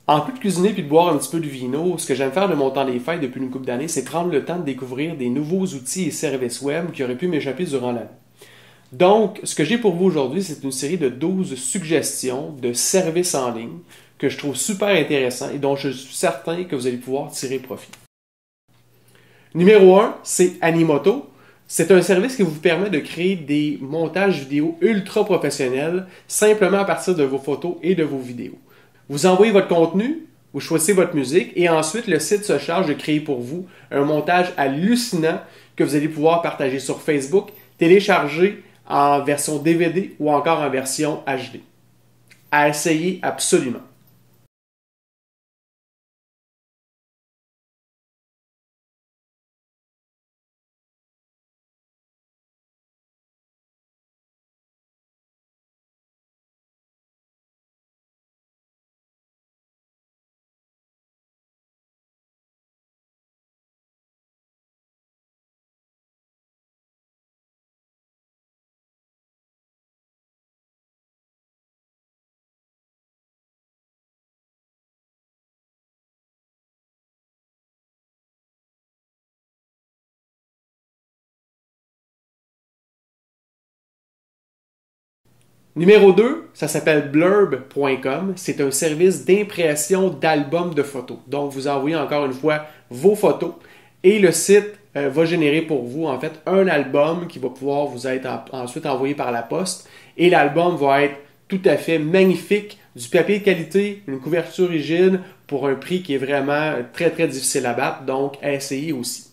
En plus de cuisiner puis de boire un petit peu de vino, ce que j'aime faire de mon temps des fêtes depuis une couple d'années, c'est prendre le temps de découvrir des nouveaux outils et services web qui auraient pu m'échapper durant l'année. Donc, ce que j'ai pour vous aujourd'hui, c'est une série de 12 suggestions de services en ligne que je trouve super intéressants et dont je suis certain que vous allez pouvoir tirer profit. Numéro 1, c'est Animoto. C'est un service qui vous permet de créer des montages vidéo ultra professionnels simplement à partir de vos photos et de vos vidéos. Vous envoyez votre contenu, vous choisissez votre musique et ensuite le site se charge de créer pour vous un montage hallucinant que vous allez pouvoir partager sur Facebook, télécharger en version DVD ou encore en version HD. À essayer absolument. Numéro 2, ça s'appelle blurb.com. C'est un service d'impression d'albums de photos. Donc, vous envoyez encore une fois vos photos et le site va générer pour vous en fait un album qui va pouvoir vous être ensuite envoyé par la poste. Et l'album va être tout à fait magnifique, du papier de qualité, une couverture rigide pour un prix qui est vraiment très très difficile à battre. Donc, à essayer aussi.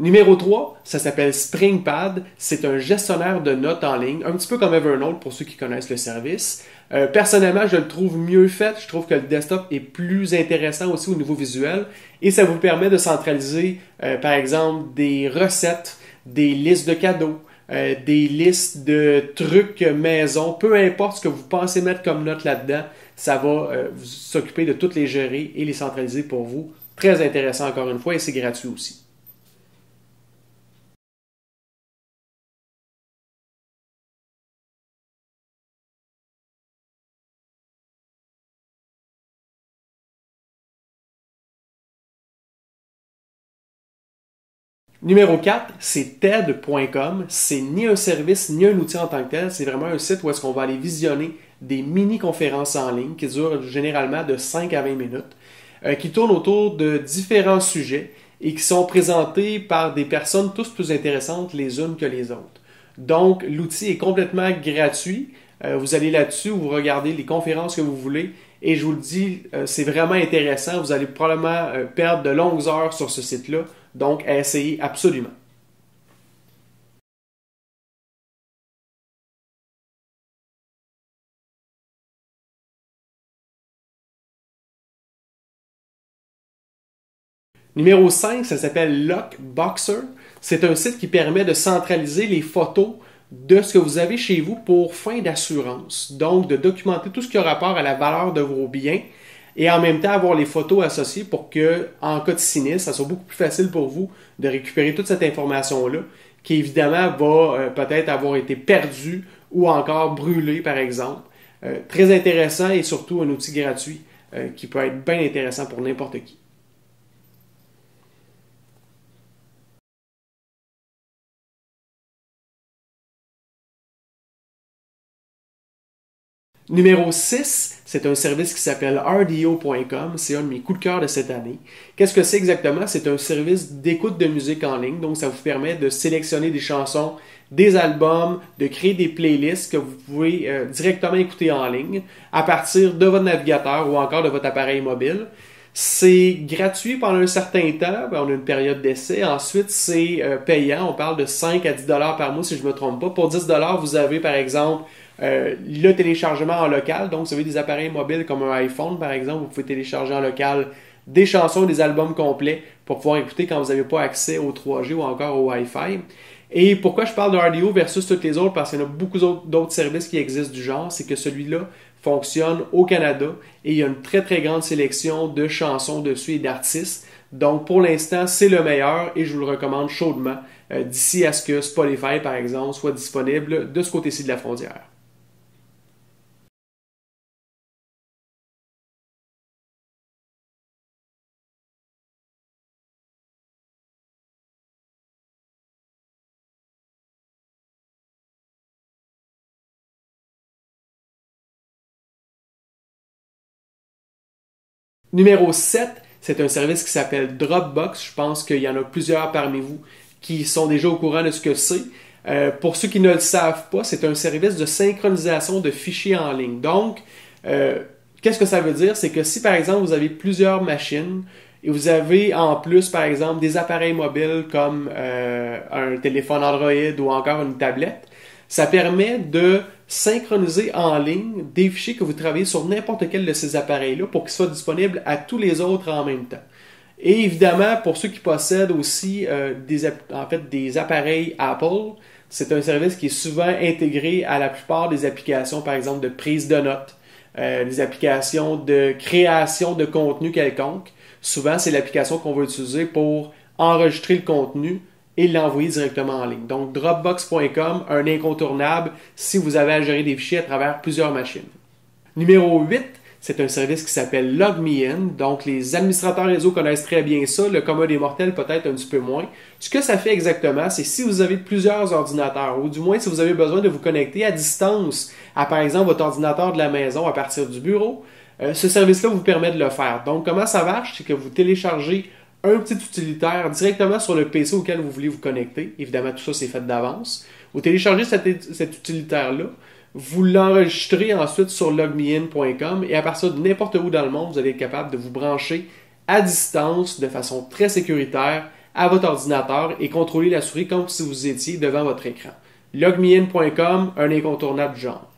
Numéro 3, ça s'appelle SpringPad. C'est un gestionnaire de notes en ligne, un petit peu comme Evernote pour ceux qui connaissent le service. Personnellement, je le trouve mieux fait. Je trouve que le desktop est plus intéressant aussi au niveau visuel et ça vous permet de centraliser, par exemple, des recettes, des listes de cadeaux, des listes de trucs maison, peu importe ce que vous pensez mettre comme note là-dedans, ça va vous s'occuper de toutes les gérer et les centraliser pour vous. Très intéressant encore une fois et c'est gratuit aussi. Numéro 4, c'est TED.com. C'est ni un service ni un outil en tant que tel. C'est vraiment un site où est-ce qu'on va aller visionner des mini-conférences en ligne qui durent généralement de 5 à 20 minutes, qui tournent autour de différents sujets et qui sont présentés par des personnes tous plus intéressantes les unes que les autres. Donc, l'outil est complètement gratuit. Vous allez là-dessus, vous regardez les conférences que vous voulez et je vous le dis, c'est vraiment intéressant. Vous allez probablement perdre de longues heures sur ce site-là. Donc, à essayer absolument. Numéro 5, ça s'appelle Lockboxer. C'est un site qui permet de centraliser les photos de ce que vous avez chez vous pour fin d'assurance. Donc, de documenter tout ce qui a rapport à la valeur de vos biens et en même temps avoir les photos associées pour que, en cas de sinistre, ça soit beaucoup plus facile pour vous de récupérer toute cette information-là, qui évidemment va peut-être avoir été perdue ou encore brûlée, par exemple. Très intéressant et surtout un outil gratuit qui peut être bien intéressant pour n'importe qui. Numéro 6, c'est un service qui s'appelle rdo.com. C'est un de mes coups de cœur de cette année. Qu'est-ce que c'est exactement? C'est un service d'écoute de musique en ligne. Donc, ça vous permet de sélectionner des chansons, des albums, de créer des playlists que vous pouvez directement écouter en ligne à partir de votre navigateur ou encore de votre appareil mobile. C'est gratuit pendant un certain temps. On a une période d'essai. Ensuite, c'est payant. On parle de 5 à 10 dollars par mois si je ne me trompe pas. Pour 10 dollars, vous avez par exemple le téléchargement en local. Donc, si vous avez des appareils mobiles comme un iPhone, par exemple, vous pouvez télécharger en local des chansons, des albums complets pour pouvoir écouter quand vous n'avez pas accès au 3G ou encore au Wi-Fi. Et pourquoi je parle de RDO versus toutes les autres? Parce qu'il y en a beaucoup d'autres services qui existent du genre. C'est que celui-là fonctionne au Canada et il y a une très très grande sélection de chansons dessus et d'artistes. Donc, pour l'instant, c'est le meilleur et je vous le recommande chaudement d'ici à ce que Spotify, par exemple, soit disponible de ce côté-ci de la frontière. Numéro 7, c'est un service qui s'appelle Dropbox. Je pense qu'il y en a plusieurs parmi vous qui sont déjà au courant de ce que c'est. Pour ceux qui ne le savent pas, c'est un service de synchronisation de fichiers en ligne. Donc, qu'est-ce que ça veut dire? C'est que si, par exemple, vous avez plusieurs machines et vous avez en plus, par exemple, des appareils mobiles comme un téléphone Android ou encore une tablette, ça permet de synchroniser en ligne des fichiers que vous travaillez sur n'importe quel de ces appareils-là pour qu'ils soient disponibles à tous les autres en même temps. Et évidemment, pour ceux qui possèdent aussi des appareils Apple, c'est un service qui est souvent intégré à la plupart des applications, par exemple, de prise de notes, des applications de création de contenu quelconque. Souvent, c'est l'application qu'on va utiliser pour enregistrer le contenu et l'envoyer directement en ligne. Donc, Dropbox.com, un incontournable si vous avez à gérer des fichiers à travers plusieurs machines. Numéro 8, c'est un service qui s'appelle LogMeIn. Donc, les administrateurs réseau connaissent très bien ça, le commun des mortels peut-être un petit peu moins. Ce que ça fait exactement, c'est si vous avez plusieurs ordinateurs, ou du moins si vous avez besoin de vous connecter à distance à, par exemple, votre ordinateur de la maison à partir du bureau, ce service-là vous permet de le faire. Donc, comment ça marche? C'est que vous téléchargez un petit utilitaire directement sur le PC auquel vous voulez vous connecter. Évidemment, tout ça, c'est fait d'avance. Vous téléchargez cet utilitaire-là, vous l'enregistrez ensuite sur logmein.com et à partir de n'importe où dans le monde, vous allez être capable de vous brancher à distance de façon très sécuritaire à votre ordinateur et contrôler la souris comme si vous étiez devant votre écran. Logmein.com, un incontournable du genre.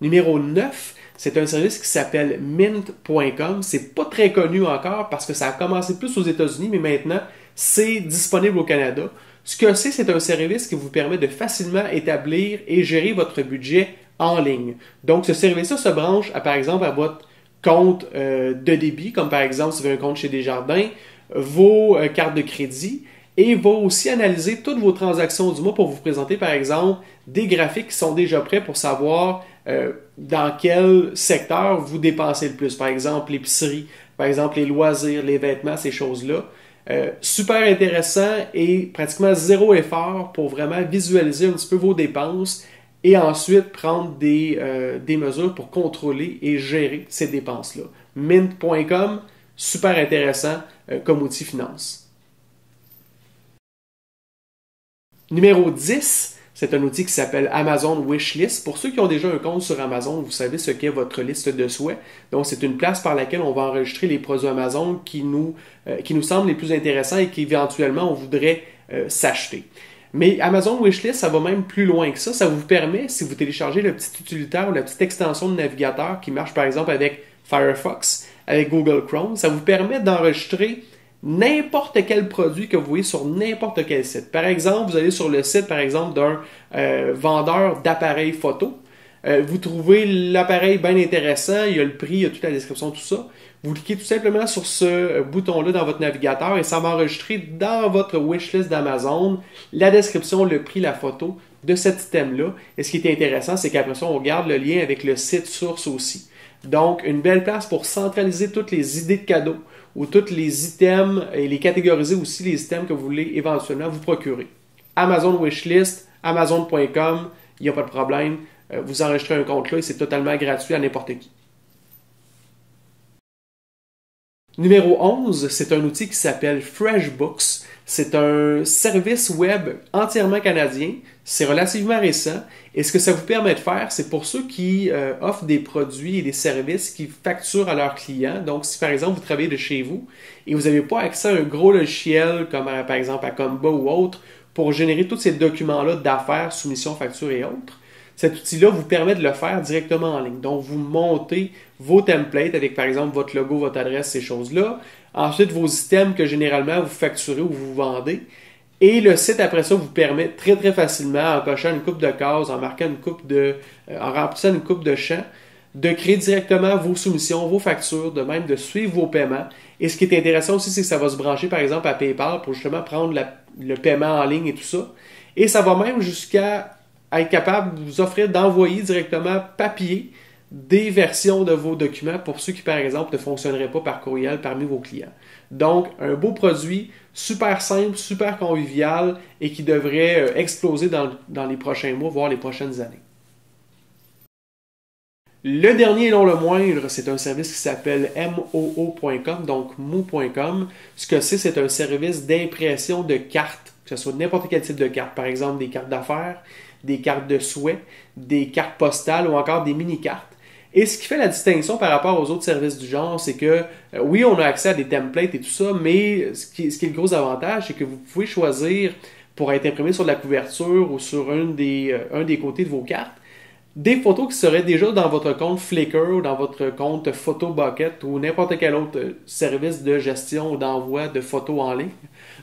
Numéro 9, c'est un service qui s'appelle mint.com. C'est pas très connu encore parce que ça a commencé plus aux États-Unis, mais maintenant, c'est disponible au Canada. Ce que c'est un service qui vous permet de facilement établir et gérer votre budget en ligne. Donc, ce service-là se branche, par exemple, à votre compte de débit, comme par exemple, si vous avez un compte chez Desjardins, vos cartes de crédit, et va aussi analyser toutes vos transactions du mois pour vous présenter, par exemple, des graphiques qui sont déjà prêts pour savoir dans quel secteur vous dépensez le plus. Par exemple, l'épicerie, par exemple, les loisirs, les vêtements, ces choses-là. Super intéressant et pratiquement zéro effort pour vraiment visualiser un petit peu vos dépenses et ensuite prendre des mesures pour contrôler et gérer ces dépenses-là. Mint.com, super intéressant comme outil finance. Numéro 10, c'est un outil qui s'appelle Amazon Wishlist. Pour ceux qui ont déjà un compte sur Amazon, vous savez ce qu'est votre liste de souhaits. Donc, c'est une place par laquelle on va enregistrer les produits Amazon qui nous semblent les plus intéressants et qu'éventuellement on voudrait s'acheter. Mais Amazon Wishlist, ça va même plus loin que ça. Ça vous permet, si vous téléchargez le petit utilitaire ou la petite extension de navigateur qui marche par exemple avec Firefox, avec Google Chrome, ça vous permet d'enregistrer n'importe quel produit que vous voyez sur n'importe quel site. Par exemple, vous allez sur le site, par exemple, d'un vendeur d'appareils photo. Vous trouvez l'appareil bien intéressant, il y a le prix, il y a toute la description, tout ça. Vous cliquez tout simplement sur ce bouton-là dans votre navigateur et ça va enregistrer dans votre wishlist d'Amazon la description, le prix, la photo de cet item-là. Et ce qui est intéressant, c'est qu'après ça, on garde le lien avec le site source aussi. Donc, une belle place pour centraliser toutes les idées de cadeaux ou tous les items et les catégoriser aussi les items que vous voulez éventuellement vous procurer. Amazon Wishlist, Amazon.com, il n'y a pas de problème. Vous enregistrez un compte là et c'est totalement gratuit à n'importe qui. Numéro 11, c'est un outil qui s'appelle FreshBooks. C'est un service web entièrement canadien. C'est relativement récent. Et ce que ça vous permet de faire, c'est pour ceux qui offrent des produits et des services qui facturent à leurs clients. Donc, si par exemple, vous travaillez de chez vous et vous n'avez pas accès à un gros logiciel comme par exemple à Comba ou autre pour générer tous ces documents-là d'affaires, soumissions, factures et autres, cet outil-là vous permet de le faire directement en ligne. Donc, vous montez vos templates avec, par exemple, votre logo, votre adresse, ces choses-là. Ensuite, vos items que généralement vous facturez ou vous vendez. Et le site, après ça, vous permet très, très facilement, en cochant une coupe de cases, en marquant en remplissant une coupe de champs, de créer directement vos soumissions, vos factures, de même de suivre vos paiements. Et ce qui est intéressant aussi, c'est que ça va se brancher par exemple à PayPal pour justement prendre le paiement en ligne et tout ça. Et ça va même jusqu'à être capable de vous offrir d'envoyer directement papier des versions de vos documents pour ceux qui, par exemple, ne fonctionneraient pas par courriel parmi vos clients. Donc, un beau produit, super simple, super convivial et qui devrait exploser dans les prochains mois, voire les prochaines années. Le dernier et non le moindre, c'est un service qui s'appelle moo.com, donc mou.com. Ce que c'est un service d'impression de cartes, que ce soit n'importe quel type de carte, par exemple des cartes d'affaires, des cartes de souhait, des cartes postales ou encore des mini-cartes. Et ce qui fait la distinction par rapport aux autres services du genre, c'est que oui, on a accès à des templates et tout ça, mais ce qui est le gros avantage, c'est que vous pouvez choisir pour être imprimé sur la couverture ou sur un des côtés de vos cartes, des photos qui seraient déjà dans votre compte Flickr ou dans votre compte Photobucket ou n'importe quel autre service de gestion ou d'envoi de photos en ligne.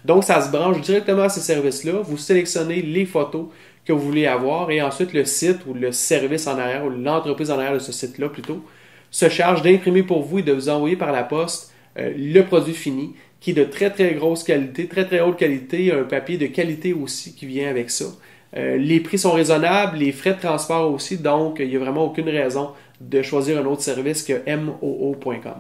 Donc, ça se branche directement à ces services-là. Vous sélectionnez les photos que vous voulez avoir et ensuite le site ou le service en arrière ou l'entreprise en arrière de ce site-là plutôt se charge d'imprimer pour vous et de vous envoyer par la poste le produit fini qui est de très très grosse qualité, très très haute qualité, un papier de qualité aussi qui vient avec ça. Les prix sont raisonnables, les frais de transport aussi, donc il n'y a vraiment aucune raison de choisir un autre service que moo.com.